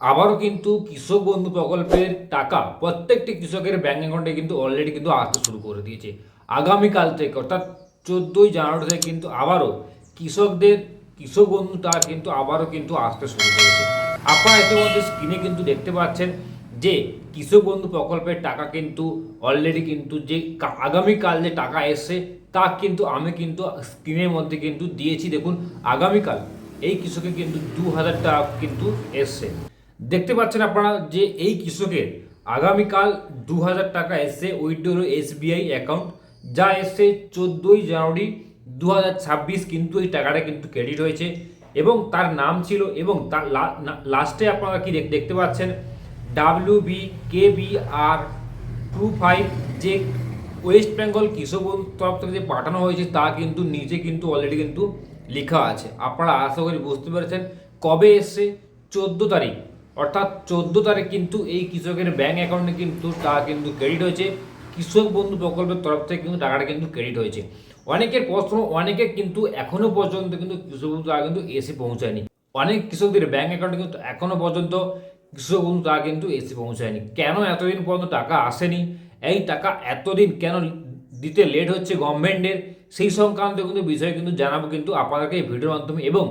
আবারও কিন্তু কৃষক বন্ধু প্রকল্পের টাকা প্রত্যেকটি কৃষকের ব্যাঙ্ক অ্যাকাউন্টে কিন্তু অলরেডি কিন্তু আসতে শুরু করে দিয়েছে। আগামীকাল থেকে অর্থাৎ 14ই জানুয়ারি থেকে কিন্তু আবারও কৃষকদের কৃষক বন্ধু টাকা কিন্তু আবারও কিন্তু আসতে শুরু করেছে। আপনারা ইতিমধ্যে স্ক্রিনে কিন্তু দেখতে পাচ্ছেন যে কৃষক বন্ধু প্রকল্পের টাকা কিন্তু অলরেডি কিন্তু যে আগামীকাল যে টাকা এসছে তা কিন্তু আমি কিন্তু স্ক্রিনের মধ্যে কিন্তু দিয়েছি। দেখুন আগামীকাল এই কৃষকের কিন্তু 2000 টাকা কিন্তু এসছে। দেখতে পাচ্ছেন আপনারা যে এই কৃষকের আগামীকাল 2000 টাকা এসছে। ওইটি হলো SBI অ্যাকাউন্ট, যা এসছে 14ই জানুয়ারি 2026 কিন্তু এই টাকাটা কিন্তু ক্রেডিট হয়েছে এবং তার নাম ছিল এবং তার লাস্টে আপনারা কি দেখতে পাচ্ছেন WBKBR25 যে ওয়েস্ট বেঙ্গল কৃষক বন্ধুর তরফ থেকে যে পাঠানো হয়েছে তা কিন্তু নিচে কিন্তু অলরেডি কিন্তু লেখা আছে। আপনারা আশা করি বুঝতে পেরেছেন কবে এসছে। 14 তারিখ, অর্থাৎ 14 তারিখ কিন্তু এই কৃষকের ব্যাঙ্ক অ্যাকাউন্টে কিন্তু টাকা কিন্তু ক্রেডিট হয়েছে। কৃষক বন্ধু প্রকল্পের তরফ থেকে কিন্তু টাকাটা কিন্তু ক্রেডিট হয়েছে। অনেকের প্রশ্ন, অনেকে কিন্তু এখনো পর্যন্ত কিন্তু কৃষক বন্ধু টাকা কিন্তু এসে পৌঁছায়নি। অনেক কৃষকদের ব্যাঙ্ক অ্যাকাউন্টে কিন্তু এখনো পর্যন্ত কৃষক বন্ধু টাকা কিন্তু এসে পৌঁছায়নি। কেন এতদিন পর্যন্ত টাকা আসেনি, এই টাকা এতদিন কেন দিতে লেট হচ্ছে গভর্নমেন্টের, সেই সংক্রান্ত কিন্তু বিষয় কিন্তু জানাবো কিন্তু আপনাদেরকে এই ভিডিওর মাধ্যমে। এবং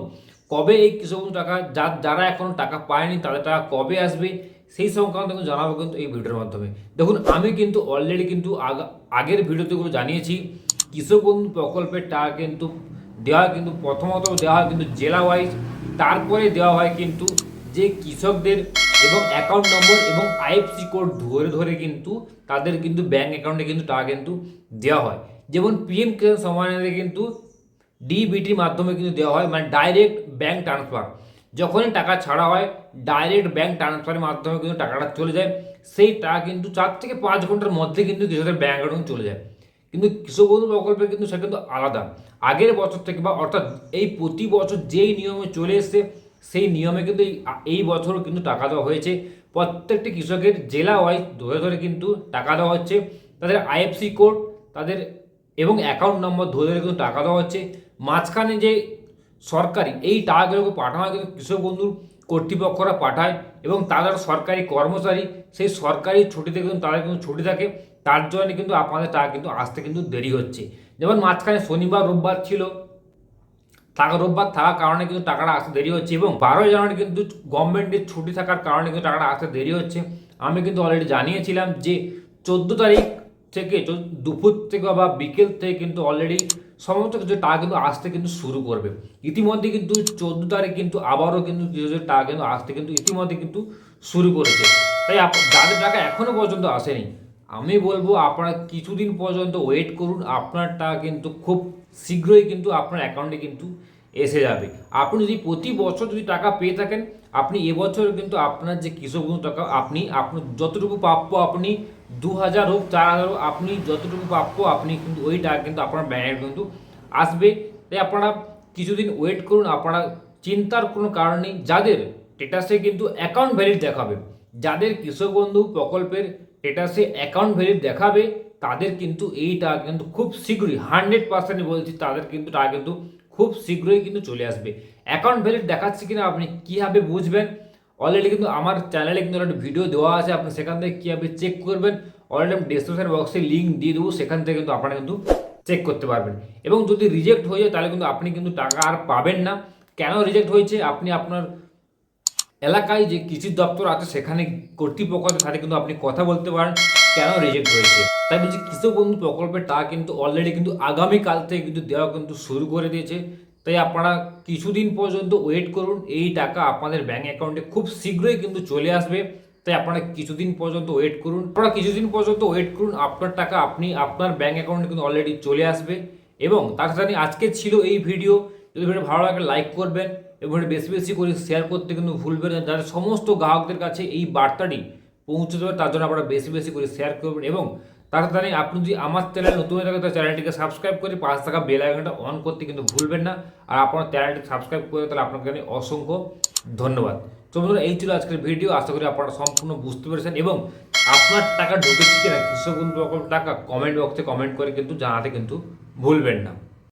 কবে এই কৃষক বন্ধু টাকা যারা এখনো টাকা পায়নি তাদের টাকা কবে আসবে সেই সংক্রান্ত কিন্তু জানাবো কিন্তু এই ভিডিওর মাধ্যমে। দেখুন আমি কিন্তু অলরেডি কিন্তু আগের ভিডিওতে কিন্তু জানিয়েছি কৃষক বন্ধু প্রকল্পের টাকা কিন্তু দেওয়া হয় কিন্তু প্রথমত দেওয়া হয় কিন্তু জেলা ওয়াইজ, তারপরে দেওয়া হয় কিন্তু যে কৃষকদের এবং অ্যাকাউন্ট নম্বর এবং IFSC কোড ধরে ধরে কিন্তু তাদের কিন্তু ব্যাঙ্ক অ্যাকাউন্টে কিন্তু টাকা কিন্তু দেওয়া হয়। যেমন PM কিষাণ সম্মান নিধি কিন্তু DBTর মাধ্যমে কিন্তু দেওয়া হয়, মানে ডাইরেক্ট ব্যাঙ্ক ট্রান্সফার। যখনই টাকা ছাড়া হয় ডাইরেক্ট ব্যাঙ্ক ট্রান্সফারের মাধ্যমে কিন্তু টাকাটা চলে যায়। সেই টাকা কিন্তু 4 থেকে 5 ঘন্টার মধ্যে কিন্তু কৃষকের ব্যাঙ্ক অ্যাকাউন্ট চলে যায়। কিন্তু কৃষক বন্ধু প্রকল্পে কিন্তু সেটা কিন্তু আলাদা। আগের বছর থেকে বা অর্থাৎ এই প্রতি বছর যেই নিয়মে চলে এসছে সেই নিয়মে কিন্তু এই বছরও কিন্তু টাকা দেওয়া হয়েছে। প্রত্যেকটি কৃষকের জেলা ওয়াইজ ধরে ধরে কিন্তু টাকা দেওয়া হচ্ছে। তাদের IFSC কোড, তাদের এবং অ্যাকাউন্ট নম্বর ধরে ধরে কিন্তু টাকা দেওয়া হচ্ছে। মাঝখানে যে সরকারি এই টাকাগুলোকে পাঠানো হয় কিন্তু কৃষক বন্ধুর কর্তৃপক্ষরা পাঠায় এবং তাদের সরকারি কর্মচারী সেই সরকারি ছুটিতে কিন্তু তাদের কিন্তু ছুটি থাকে, তার জন্য কিন্তু আপনাদের টাকা কিন্তু আসতে কিন্তু দেরি হচ্ছে। যেমন মাঝখানে শনিবার রোববার ছিল, রোববার থাকার কারণে কিন্তু টাকাটা আসতে দেরি হচ্ছে এবং 12ই জানুয়ারি কিন্তু গভর্নমেন্টের ছুটি থাকার কারণে কিন্তু টাকাটা আসতে দেরি হচ্ছে। আমি কিন্তু অলরেডি জানিয়েছিলাম যে 14 তারিখ থেকে দুপুর থেকে বা বিকেল থেকে কিন্তু অলরেডি সমস্ত কিছু টাকা কিন্তু আসতে কিন্তু শুরু করবে। ইতিমধ্যে কিন্তু 14 তারিখ কিন্তু আবারও কিন্তু কিছু টাকা কিন্তু আসতে কিন্তু ইতিমধ্যে কিন্তু শুরু করেছে। তাই যাদের টাকা এখনো পর্যন্ত আসেনি আমি বলবো আপনারা কিছুদিন পর্যন্ত ওয়েট করুন। আপনার টাকা কিন্তু খুব শীঘ্রই কিন্তু আপনার অ্যাকাউন্টে কিন্তু এসে যাবে। আপনি যদি প্রতি বছর যদি টাকা পেয়ে থাকেন, আপনি এবছর কিন্তু আপনার যে কৃষক বন্ধু টাকা আপনার যতটুকু প্রাপ্য, আপনি 2000 হোক 4000 হোক, আপনি যতটুকু প্রাপ্য আপনি কিন্তু ওই টাকা কিন্তু আপনার ব্যাংকে কিন্তু আসবে। তাই আপনারা কিছুদিন ওয়েট করুন। আপনারা চিন্তার কোনো কারণ নেই। যাদের স্ট্যাটাসে কিন্তু অ্যাকাউন্ট ভ্যালিড দেখাবে, যাদের কৃষক বন্ধু প্রকল্পের স্ট্যাটাসে অ্যাকাউন্ট ভ্যালিড দেখাবে তাদের কিন্তু এই টাকা কিন্তু খুব শীঘ্রই 100% বলছি তাদের কিন্তু টাকা কিন্তু খুব শীঘ্রই কিন্তু চলে আসবে। অ্যাকাউন্ট ভ্যালিড দেখাচ্ছে কিনা আপনি কীভাবে বুঝবেন, অলরেডি কিন্তু আমার চ্যানেলে কিন্তু একটা ভিডিও দেওয়া আছে, আপনি সেখান থেকে কীভাবে চেক করবেন অলরেডি আমি ডিসক্রিপশন বক্সে লিঙ্ক দিয়ে দেবো, সেখান থেকে কিন্তু আপনারা কিন্তু চেক করতে পারবেন। এবং যদি রিজেক্ট হয়ে যায় তাহলে কিন্তু আপনি কিন্তু টাকা আর পাবেন না। কেন রিজেক্ট হয়েছে আপনি আপনার এলাকায় যে কৃষি দপ্তর আছে সেখানে কর্তৃপক্ষের সাথে কিন্তু আপনি কথা বলতে পারেন কেন রিজেক্ট হয়েছে। তাই বলছি কৃষক বন্ধু প্রকল্পের টাকা কিন্তু অলরেডি কিন্তু আগামীকাল থেকে কিন্তু দেওয়া কিন্তু শুরু করে দিয়েছে। তাই আপনারা কিছুদিন পর্যন্ত ওয়েট করুন, এই টাকা আপনাদের ব্যাঙ্ক অ্যাকাউন্টে খুব শীঘ্রই কিন্তু চলে আসবে। তাই আপনারা কিছুদিন পর্যন্ত ওয়েট করুন, আপনার টাকা আপনি আপনার ব্যাঙ্ক অ্যাকাউন্টে কিন্তু অলরেডি চলে আসবে। এবং তার সাথে আজকে ছিল এই ভিডিও। যদি ভিডিও ভালো লাগে লাইক করবেন এবং বেশি বেশি করে শেয়ার করতে কিন্তু ভুলবেন না, যাতে সমস্ত গ্রাহকদের কাছে এই বার্তাটি পৌঁছে দেবে। তার জন্য আপনারা বেশি বেশি করে শেয়ার করবেন। এবং তার সাথে আপনি যদি আমার চ্যানেল নতুন হয়ে থাকে তাহলে চ্যানেলটিকে সাবস্ক্রাইব করে পাশে থাকা বেল আইকনটা অন করতে কিন্তু ভুলবেন না। আর আপনার চ্যানেলটি সাবস্ক্রাইব করে তাহলে আপনাকে জানাই অসংখ্য ধন্যবাদ। তো বন্ধুরা এই ছিল আজকের ভিডিও। আশা করি আপনারা সম্পূর্ণ বুঝতে পেরেছেন এবং আপনার টাকা ঢুকেছে কিনা কৃষক বন্ধু প্রকল্প টাকা কমেন্ট বক্সে কমেন্ট করে কিন্তু জানাতে কিন্তু ভুলবেন না।